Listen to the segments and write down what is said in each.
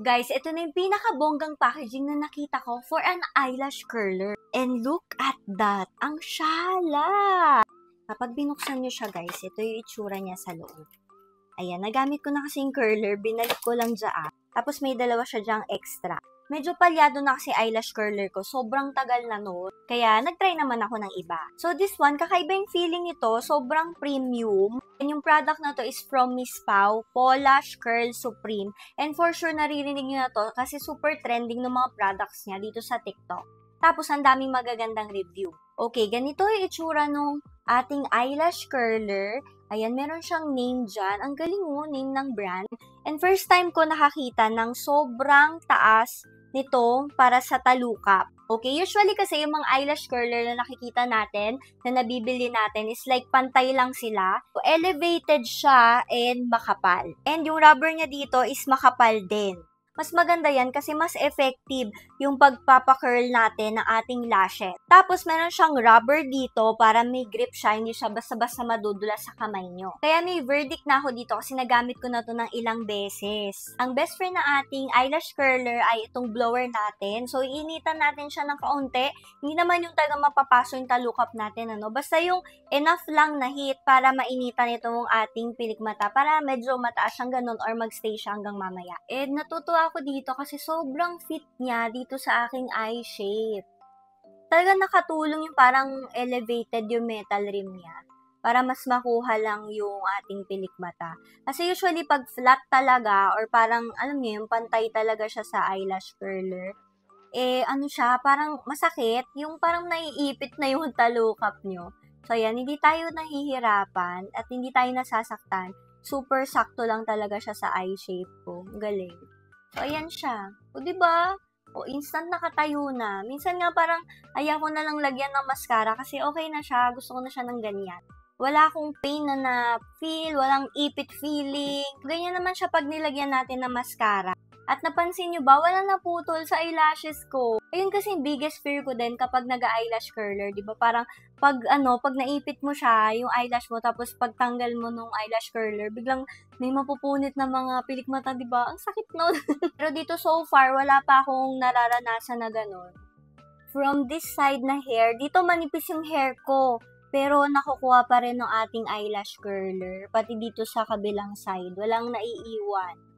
Guys, ito na yung pinakabonggang packaging na nakita ko for an eyelash curler. And look at that! Ang syala! Kapag binuksan nyo siya, guys, ito yung itsura niya sa loob. Ayan, nagamit ko na kasing curler, binalik ko lang dyan. Tapos may dalawa siya dyang extra. Medyo palyado na kasi eyelash curler ko. Sobrang tagal na noon. Kaya, nagtry naman ako ng iba. So, this one, kakaiba yung feeling nito. Sobrang premium. And yung product na to is from Miss Pau, Polash Curl Supreme. And for sure, naririnig nyo na to kasi super trending ng mga products niya dito sa TikTok. Tapos, ang daming magagandang review. Okay, ganito yung itsura nung ating eyelash curler. Ayan, meron siyang name dyan. Ang galing mo, name ng brand. And first time ko nakakita ng sobrang taas nito para sa talukap. Okay, usually kasi yung mga eyelash curler na nakikita natin, na nabibili natin, is like pantay lang sila. So, elevated siya and makapal. And yung rubber niya dito is makapal din. Mas maganda yan kasi mas effective yung pagpapacurl natin ng ating lashes. Tapos, meron siyang rubber dito para may grip siya, hindi siya basta-basta madudula sa kamay nyo. Kaya may verdict na ako dito kasi nagamit ko na to ng ilang beses. Ang best friend na ating eyelash curler ay itong blower natin. So, iinitan natin siya ng kaunti. Hindi naman yung talaga mapapaso yung talukap natin, ano. Basta yung enough lang na heat para mainitan itong ating pilikmata para medyo mataas siyang ganun or magstay siya hanggang mamaya. And natutuwa ako dito kasi sobrang fit niya dito sa aking eye shape. Talagang nakatulong yung parang elevated yung metal rim niya para mas makuha lang yung ating pilikmata. Kasi usually pag flat talaga or parang alam niyo yung pantay talaga siya sa eyelash curler, ano siya, parang masakit, yung parang naiipit na yung talukap nyo. So yan, hindi tayo nahihirapan at hindi tayo nasasaktan. Super sakto lang talaga siya sa eye shape ko. Galing. So, ayan siya. O, diba? O, instant nakatayo na. Minsan nga parang ayaw ko na lang lagyan ng mascara kasi okay na siya. Gusto ko na siya ng ganyan. Wala akong pain na na-feel, walang ipit feeling. Ganyan naman siya pag nilagyan natin ng mascara. At napansin nyo ba, wala naputol sa eyelashes ko. Ayun kasi yung biggest fear ko din kapag nag-eyelash curler, di ba? Parang pag naipit mo siya, yung eyelash mo, tapos pag tanggal mo nung eyelash curler, biglang may mapupunit na mga pilikmata, di ba? Ang sakit nun. Pero dito so far, wala pa akong nararanasan na ganun. From this side na hair, dito manipis yung hair ko. Pero nakukuha pa rin ng ating eyelash curler. Pati dito sa kabilang side, walang naiiwan.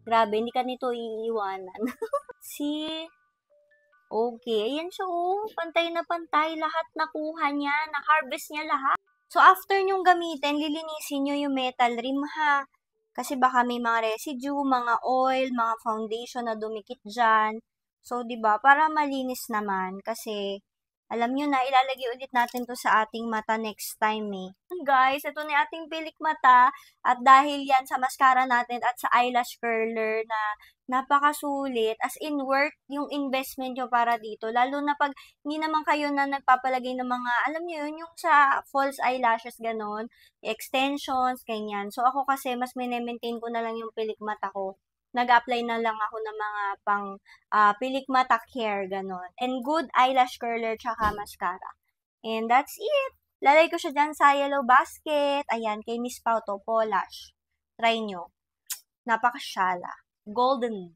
Grabe, hindi ka nito iiwanan. See? Okay, ayan siya oh. Pantay na pantay. Lahat nakuha niya. Na-harvest niya lahat. So, after nyong gamitin, lilinisin nyo yung metal rim ha. Kasi baka may mga residue, mga oil, mga foundation na dumikit dyan. So, diba, para malinis naman. Kasi, alam nyo na, ilalagay ulit natin to sa ating mata next time eh. Guys, ito na ating pilik mata. At dahil yan sa mascara natin at sa eyelash curler na napakasulit, as in worth yung investment nyo para dito. Lalo na pag hindi naman kayo na nagpapalagay ng mga, alam nyo yun, yung sa false eyelashes, ganon, extensions, ganyan. So ako kasi, mas minemaintain ko na lang yung pilik mata ko. Nag-apply na lang ako ng mga pang pilikmata care, ganon. And good eyelash curler tsaka mascara. And that's it. Lalay ko siya dyan sa yellow basket. Ayan, kay Miss Pau to, Polash. Try nyo. Napakasyala. Golden.